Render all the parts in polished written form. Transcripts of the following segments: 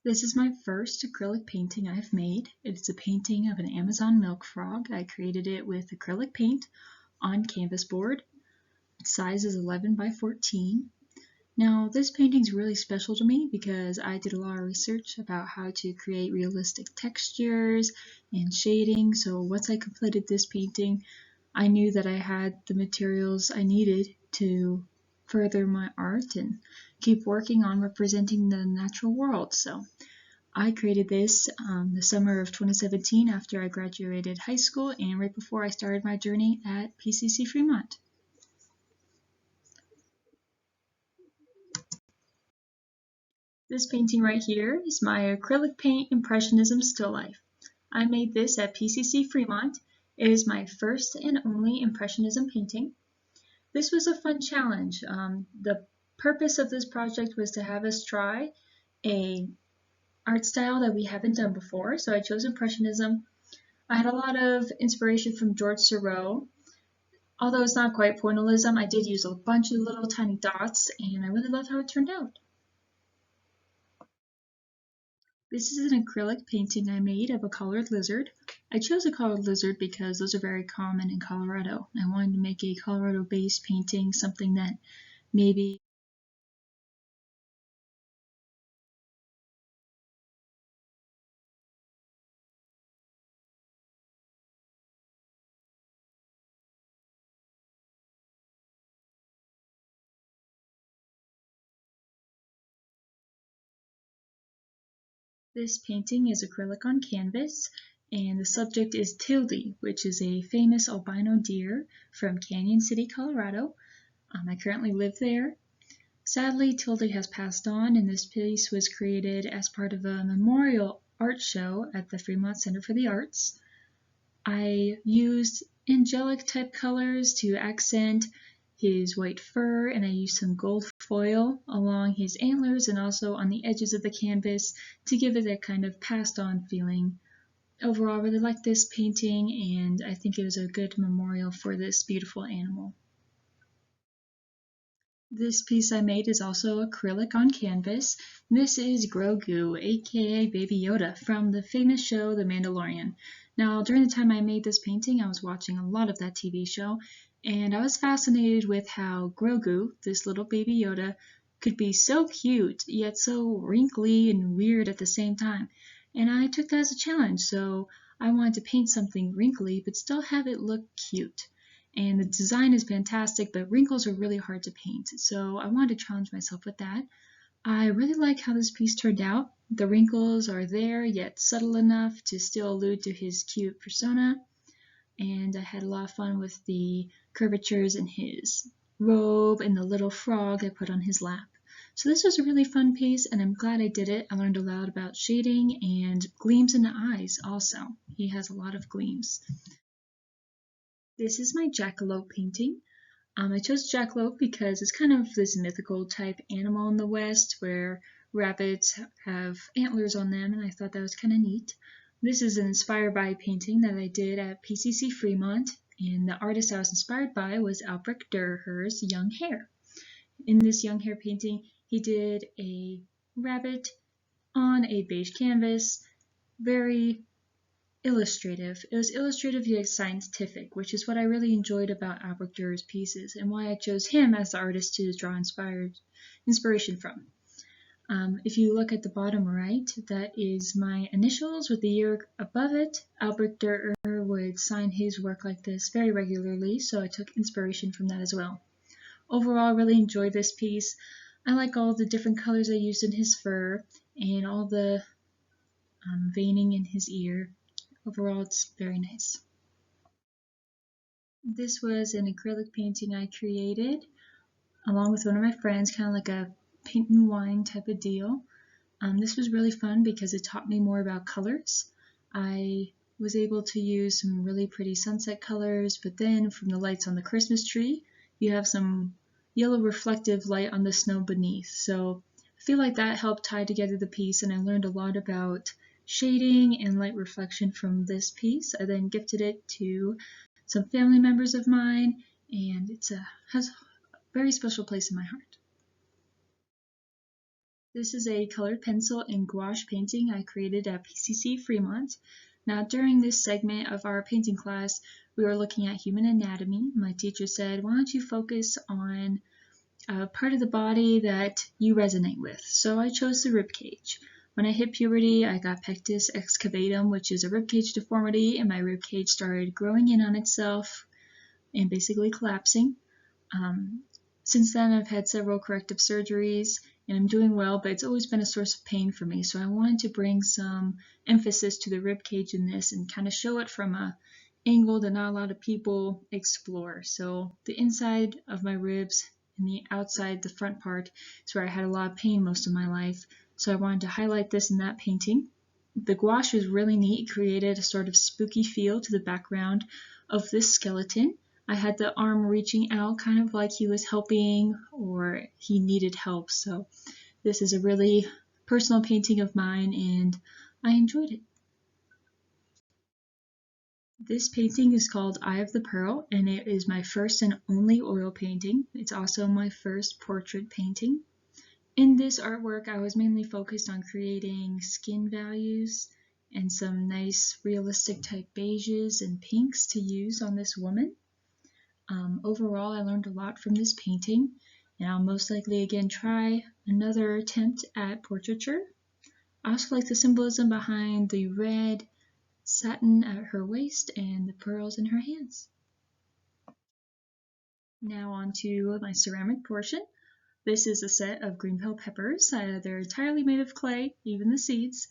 This is my first acrylic painting I've made. It's a painting of an Amazon milk frog. I created it with acrylic paint on canvas board. Its size is 11 by 14. Now this painting is really special to me because I did a lot of research about how to create realistic textures and shading. So once I completed this painting, I knew that I had the materials I needed to further my art and keep working on representing the natural world. So I created this the summer of 2017 after I graduated high school and right before I started my journey at PCC Fremont. This painting right here is my acrylic paint Impressionism still life. I made this at PCC Fremont. It is my first and only Impressionism painting. This was a fun challenge. The purpose of this project was to have us try a art style that we haven't done before, so I chose Impressionism. I had a lot of inspiration from George Seurat. Although it's not quite pointillism, I did use a bunch of little tiny dots, and I really loved how it turned out. This is an acrylic painting I made of a collared lizard. I chose a collared lizard because those are very common in Colorado. I wanted to make a Colorado-based painting, something that maybe this painting is acrylic on canvas, and the subject is Tildy, which is a famous albino deer from Canyon City, Colorado. I currently live there. Sadly, Tildy has passed on, and this piece was created as part of a memorial art show at the Fremont Center for the Arts. I used angelic type colors to accent his white fur, and I used some gold foil along his antlers and also on the edges of the canvas to give it that kind of passed on feeling. Overall, I really like this painting, and I think it was a good memorial for this beautiful animal. This piece I made is also acrylic on canvas. This is Grosgu, aka Baby Yoda, from the famous show The Mandalorian. Now, during the time I made this painting, I was watching a lot of that TV show, and I was fascinated with how Grosgu, this little Baby Yoda, could be so cute, yet so wrinkly and weird at the same time. And I took that as a challenge, so I wanted to paint something wrinkly, but still have it look cute. And the design is fantastic, but wrinkles are really hard to paint, so I wanted to challenge myself with that. I really like how this piece turned out. The wrinkles are there, yet subtle enough to still allude to his cute persona, and I had a lot of fun with the curvatures in his robe and the little frog I put on his lap. So this was a really fun piece, and I'm glad I did it. I learned a lot about shading and gleams in the eyes also. He has a lot of gleams. This is my jackalope painting. I chose jackalope because it's kind of this mythical type animal in the West where rabbits have antlers on them, and I thought that was kind of neat. This is inspired by a painting that I did at PCC Fremont, and the artist I was inspired by was Albrecht Dürer's Young Hare. In this Young Hare painting, he did a rabbit on a beige canvas, very illustrative. It was illustrative yet scientific, which is what I really enjoyed about Albrecht Dürer's pieces and why I chose him as the artist to draw inspiration from. If you look at the bottom right, that is my initials with the year above it. Albrecht Dürer would sign his work like this very regularly, so I took inspiration from that as well. Overall, I really enjoyed this piece. I like all the different colors I used in his fur and all the veining in his ear. Overall, it's very nice. This was an acrylic painting I created along with one of my friends, kind of like a paint and wine type of deal. This was really fun because it taught me more about colors. I was able to use some really pretty sunset colors, but then from the lights on the Christmas tree, you have some yellow reflective light on the snow beneath. So I feel like that helped tie together the piece, and I learned a lot about shading and light reflection from this piece. I then gifted it to some family members of mine, and it has a very special place in my heart. This is a colored pencil and gouache painting I created at PCC Fremont. Now, during this segment of our painting class, we were looking at human anatomy. My teacher said, why don't you focus on a part of the body that you resonate with? So I chose the rib cage. When I hit puberty, I got pectus excavatum, which is a ribcage deformity, and my ribcage started growing in on itself and basically collapsing. Since then, I've had several corrective surgeries and I'm doing well, but it's always been a source of pain for me. So I wanted to bring some emphasis to the rib cage in this and kind of show it from an angle that not a lot of people explore. So the inside of my ribs and the outside, the front part, is where I had a lot of pain most of my life. So I wanted to highlight this in that painting. The gouache was really neat. It created a sort of spooky feel to the background of this skeleton. I had the arm reaching out kind of like he was helping or he needed help. So this is a really personal painting of mine and I enjoyed it. This painting is called Eye of the Pearl and it is my first and only oil painting. It's also my first portrait painting. In this artwork, I was mainly focused on creating skin values and some nice realistic type beiges and pinks to use on this woman. Overall, I learned a lot from this painting, and I'll most likely again try another attempt at portraiture. I also like the symbolism behind the red satin at her waist and the pearls in her hands. Now on to my ceramic portion. This is a set of green bell peppers. They're entirely made of clay, even the seeds.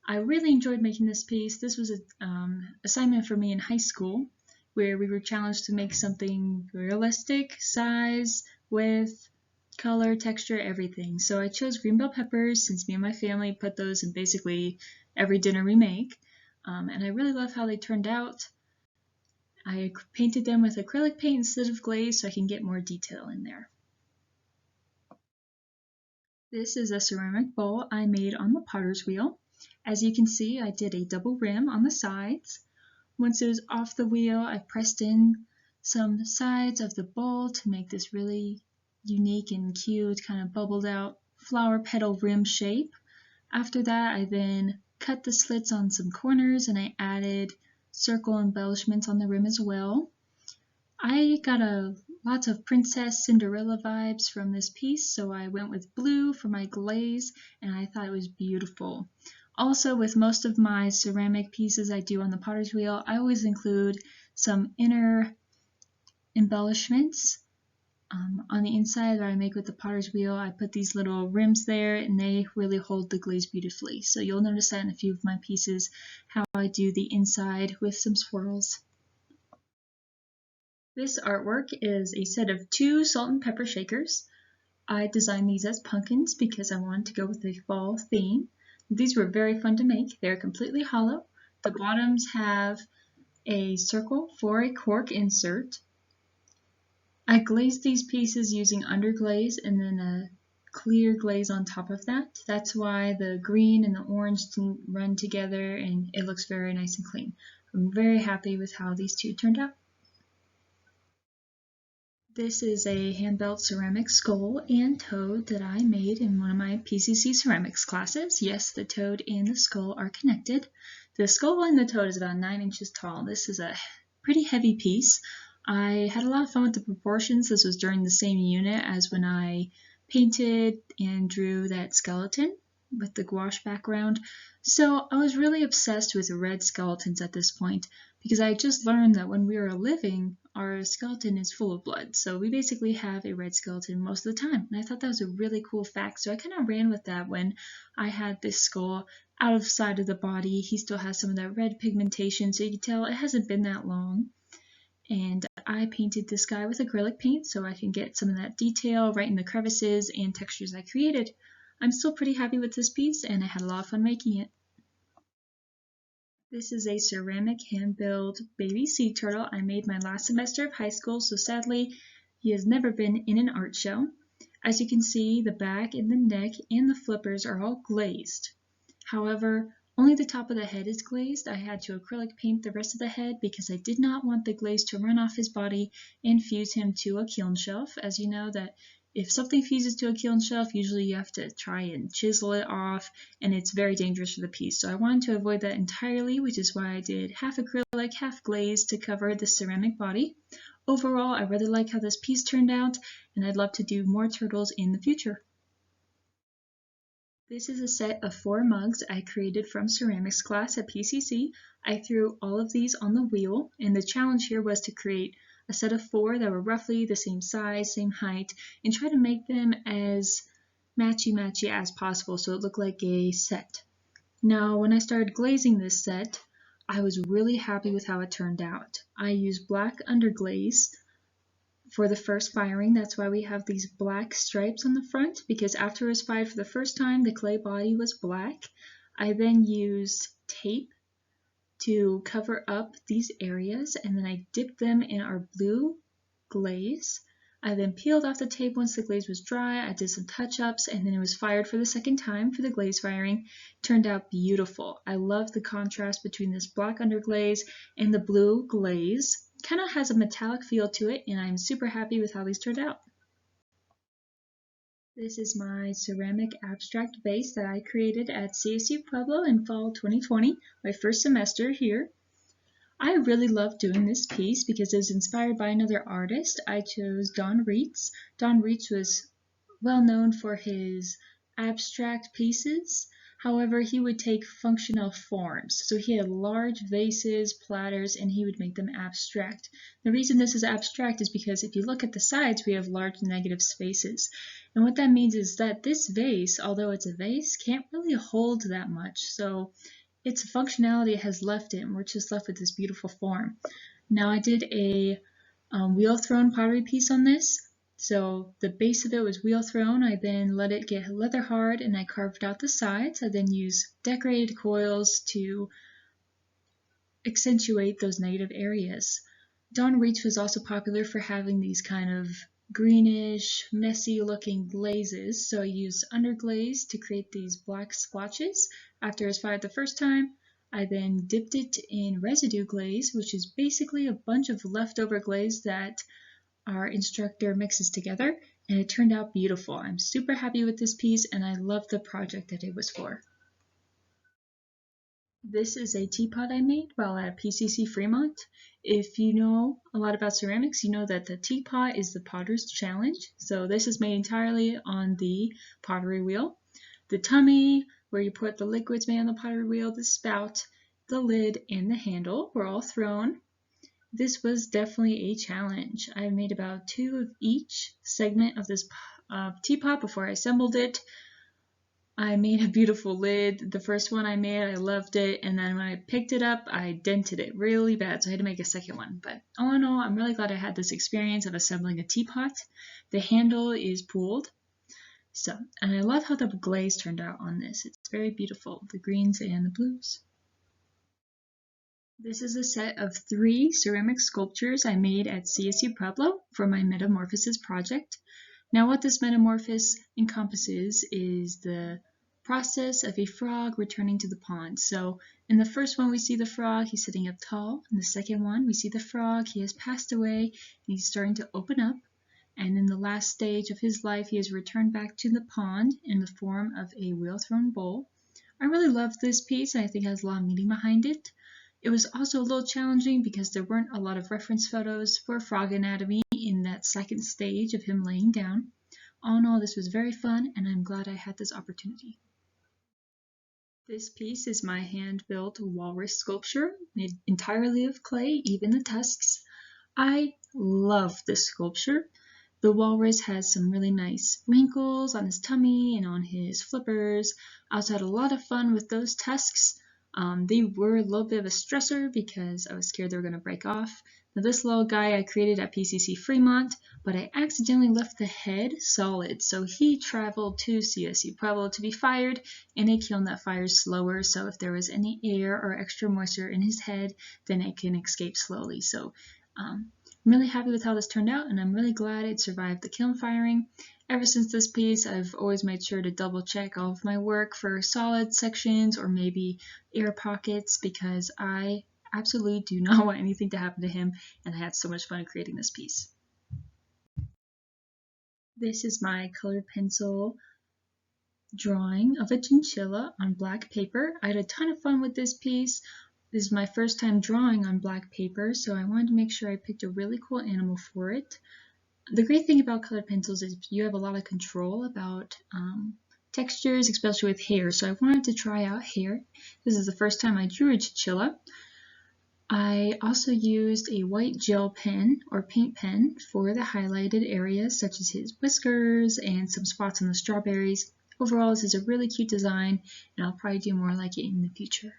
I really enjoyed making this piece. This was an assignment for me in high school, where we were challenged to make something realistic, size, width, color, texture, everything. So I chose green bell peppers since me and my family put those in basically every dinner we make. And I really love how they turned out. I painted them with acrylic paint instead of glaze so I can get more detail in there. This is a ceramic bowl I made on the potter's wheel. As you can see, I did a double rim on the sides. Once it was off the wheel, I pressed in some sides of the bowl to make this really unique and cute, kind of bubbled out flower petal rim shape. After that, I then cut the slits on some corners and I added circle embellishments on the rim as well. I got lots of Princess Cinderella vibes from this piece, so I went with blue for my glaze and I thought it was beautiful. Also, with most of my ceramic pieces I do on the potter's wheel, I always include some inner embellishments. On the inside that I make with the potter's wheel, I put these little rims there and they really hold the glaze beautifully. So you'll notice that in a few of my pieces, how I do the inside with some swirls. This artwork is a set of 2 salt and pepper shakers. I designed these as pumpkins because I wanted to go with the fall theme. These were very fun to make. They're completely hollow. The bottoms have a circle for a cork insert. I glazed these pieces using underglaze and then a clear glaze on top of that. That's why the green and the orange didn't run together and it looks very nice and clean. I'm very happy with how these two turned out. This is a hand-built ceramic skull and toad that I made in one of my PCC ceramics classes. Yes, the toad and the skull are connected. The skull and the toad is about 9 inches tall. This is a pretty heavy piece. I had a lot of fun with the proportions. This was during the same unit as when I painted and drew that skeleton with the gouache background. So I was really obsessed with red skeletons at this point because I just learned that when we are living, our skeleton is full of blood. So we basically have a red skeleton most of the time. And I thought that was a really cool fact. So I kind of ran with that when I had this skull out of sight of the body. He still has some of that red pigmentation, so you can tell it hasn't been that long. And I painted this guy with acrylic paint so I can get some of that detail right in the crevices and textures I created. I'm still pretty happy with this piece and I had a lot of fun making it. This is a ceramic hand-built baby sea turtle I made my last semester of high school, so sadly he has never been in an art show. As you can see, the back and the neck and the flippers are all glazed. However, only the top of the head is glazed. I had to acrylic paint the rest of the head because I did not want the glaze to run off his body and fuse him to a kiln shelf. As you know, that if something fuses to a kiln shelf, usually you have to try and chisel it off, and it's very dangerous for the piece. So I wanted to avoid that entirely, which is why I did half acrylic, half glaze to cover the ceramic body. Overall, I really like how this piece turned out, and I'd love to do more turtles in the future. This is a set of 4 mugs I created from ceramics class at PCC. I threw all of these on the wheel, and the challenge here was to create a set of 4 that were roughly the same size, same height, and try to make them as matchy-matchy as possible so it looked like a set. Now, when I started glazing this set, I was really happy with how it turned out. I used black underglaze for the first firing. That's why we have these black stripes on the front, because after it was fired for the first time, the clay body was black. I then used tape to cover up these areas, and then I dipped them in our blue glaze. I then peeled off the tape once the glaze was dry. I did some touch-ups, and then it was fired for the second time for the glaze firing. It turned out beautiful. I love the contrast between this black underglaze and the blue glaze. Kind of has a metallic feel to it, and I'm super happy with how these turned out. This is my ceramic abstract vase that I created at CSU Pueblo in fall 2020, my first semester here. I really love doing this piece because it was inspired by another artist. I chose Don Reitz. Don Reitz was well known for his abstract pieces. However, he would take functional forms. So he had large vases, platters, and he would make them abstract. The reason this is abstract is because if you look at the sides, we have large negative spaces. And what that means is that this vase, although it's a vase, can't really hold that much. So its functionality has left it, and we're just left with this beautiful form. Now I did a wheel thrown pottery piece on this. So the base of it was wheel thrown. I then let it get leather hard, and I carved out the sides. I then used decorated coils to accentuate those negative areas. Don Reitz was also popular for having these kind of greenish, messy looking glazes, so I used underglaze to create these black splotches. After it was fired the first time, I then dipped it in residue glaze, which is basically a bunch of leftover glaze that our instructor mixes together, and it turned out beautiful. I'm super happy with this piece, and I love the project that it was for. This is a teapot I made while at PCC Fremont. If you know a lot about ceramics, you know that the teapot is the potter's challenge. So this is made entirely on the pottery wheel. The tummy, where you put the liquids made on the pottery wheel, the spout, the lid, and the handle were all thrown. This was definitely a challenge. I made about 2 of each segment of this teapot before I assembled it. I made a beautiful lid. The first one I made, I loved it, and then when I picked it up, I dented it really bad, so I had to make a second one. But all in all, I'm really glad I had this experience of assembling a teapot. The handle is pooled, and I love how the glaze turned out on this. It's very beautiful, the greens and the blues. This is a set of 3 ceramic sculptures I made at CSU Pueblo for my Metamorphosis project. Now what this metamorphosis encompasses is the process of a frog returning to the pond. So in the first one we see the frog, he's sitting up tall. In the second one we see the frog, he has passed away and he's starting to open up. And in the last stage of his life he has returned back to the pond in the form of a wheel-thrown bowl. I really love this piece, and I think it has a lot of meaning behind it. It was also a little challenging because there weren't a lot of reference photos for frog anatomy in that second stage of him laying down. All in all, this was very fun, and I'm glad I had this opportunity. This piece is my hand-built walrus sculpture, made entirely of clay, even the tusks. I love this sculpture. The walrus has some really nice wrinkles on his tummy and on his flippers. I also had a lot of fun with those tusks. They were a little bit of a stressor because I was scared they were going to break off. Now this little guy I created at PCC Fremont, but I accidentally left the head solid, so he traveled to CSU Pueblo to be fired in a kiln that fires slower, so if there was any air or extra moisture in his head, then it can escape slowly. So I'm really happy with how this turned out, and I'm really glad it survived the kiln firing. Ever since this piece, I've always made sure to double check all of my work for solid sections or maybe air pockets, because I absolutely do not want anything to happen to him, and I had so much fun creating this piece. This is my colored pencil drawing of a chinchilla on black paper. I had a ton of fun with this piece. This is my first time drawing on black paper, so I wanted to make sure I picked a really cool animal for it. The great thing about colored pencils is you have a lot of control about textures, especially with hair, so I wanted to try out hair. This is the first time I drew a chinchilla. I also used a white gel pen or paint pen for the highlighted areas such as his whiskers and some spots on the strawberries. Overall, this is a really cute design, and I'll probably do more like it in the future.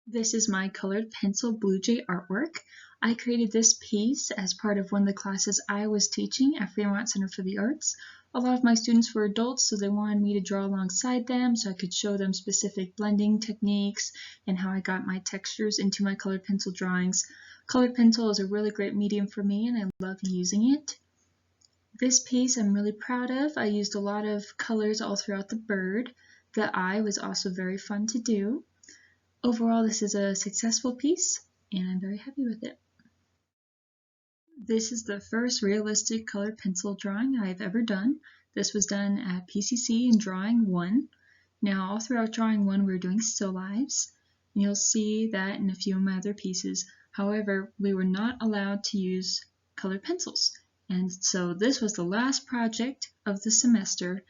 This is my colored pencil Blue Jay artwork. I created this piece as part of one of the classes I was teaching at Fremont Center for the Arts. A lot of my students were adults, so they wanted me to draw alongside them so I could show them specific blending techniques and how I got my textures into my colored pencil drawings. Colored pencil is a really great medium for me, and I love using it. This piece I'm really proud of. I used a lot of colors all throughout the bird. The eye was also very fun to do. Overall, this is a successful piece, and I'm very happy with it. This is the first realistic colored pencil drawing I've ever done. This was done at PCC in Drawing 1. Now, all throughout Drawing 1, we were doing still lifes. And you'll see that in a few of my other pieces. However, we were not allowed to use colored pencils. And so this was the last project of the semester.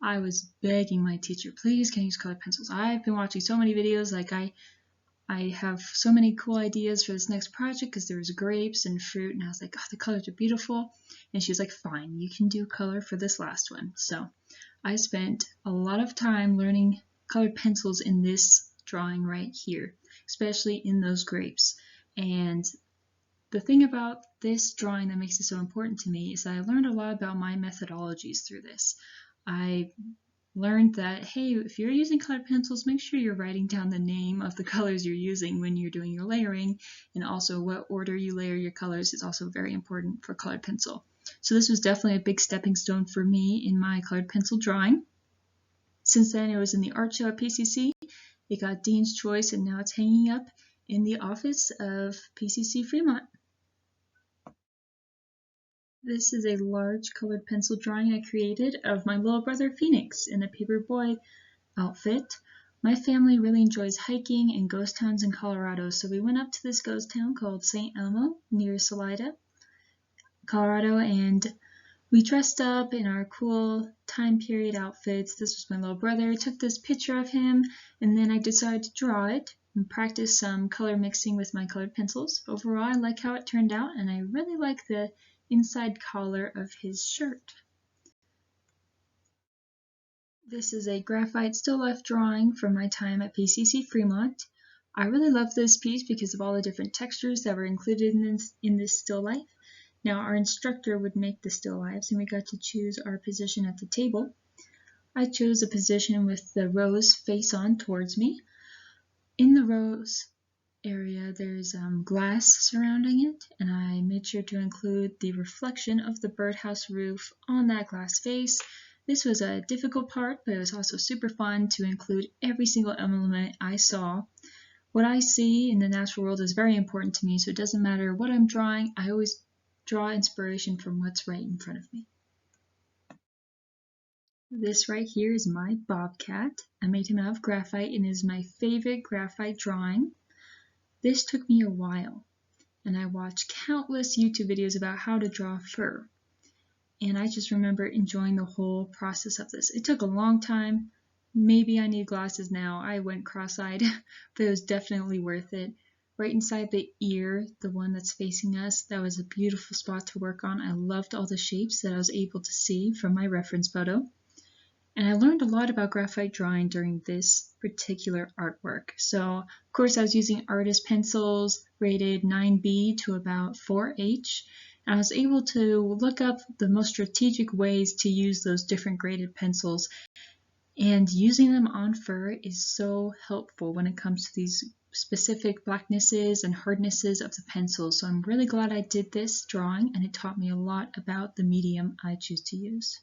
I was begging my teacher, please can I use colored pencils? I've been watching so many videos, like I have so many cool ideas for this next project because there was grapes and fruit, and I was like, oh, the colors are beautiful. And she was like, fine, you can do color for this last one. So I spent a lot of time learning colored pencils in this drawing right here, especially in those grapes. And the thing about this drawing that makes it so important to me is that I learned a lot about my methodologies through this. I learned that, hey, if you're using colored pencils, make sure you're writing down the name of the colors you're using when you're doing your layering, and also what order you layer your colors is also very important for colored pencil. So this was definitely a big stepping stone for me in my colored pencil drawing. Since then, it was in the art show at PCC. It got Dean's Choice, and now it's hanging up in the office of PCC Fremont. This is a large colored pencil drawing I created of my little brother Phoenix in a paperboy outfit. My family really enjoys hiking and ghost towns in Colorado, so we went up to this ghost town called St. Elmo near Salida, Colorado, and we dressed up in our cool time period outfits. This was my little brother. I took this picture of him, and then I decided to draw it and practice some color mixing with my colored pencils. Overall, I like how it turned out, and I really like the inside collar of his shirt. This is a graphite still life drawing from my time at PCC Fremont. I really love this piece because of all the different textures that were included in this still life. Now, our instructor would make the still lifes, and we got to choose our position at the table. I chose a position with the rose face on towards me. In the rose area, there's glass surrounding it, and I made sure to include the reflection of the birdhouse roof on that glass face. This was a difficult part, but it was also super fun to include every single element I saw. What I see in the natural world is very important to me, so it doesn't matter what I'm drawing, I always draw inspiration from what's right in front of me. This right here is my Bobcat. I made him out of graphite, and is my favorite graphite drawing. This took me a while, and I watched countless YouTube videos about how to draw fur. And I just remember enjoying the whole process of this. It took a long time. Maybe I need glasses now. I went cross-eyed, but it was definitely worth it. Right inside the ear, the one that's facing us, that was a beautiful spot to work on. I loved all the shapes that I was able to see from my reference photo. And I learned a lot about graphite drawing during this particular artwork. So, of course, I was using artist pencils rated 9B to about 4H. And I was able to look up the most strategic ways to use those different graded pencils. And using them on fur is so helpful when it comes to these specific blacknesses and hardnesses of the pencil. So I'm really glad I did this drawing, and it taught me a lot about the medium I choose to use.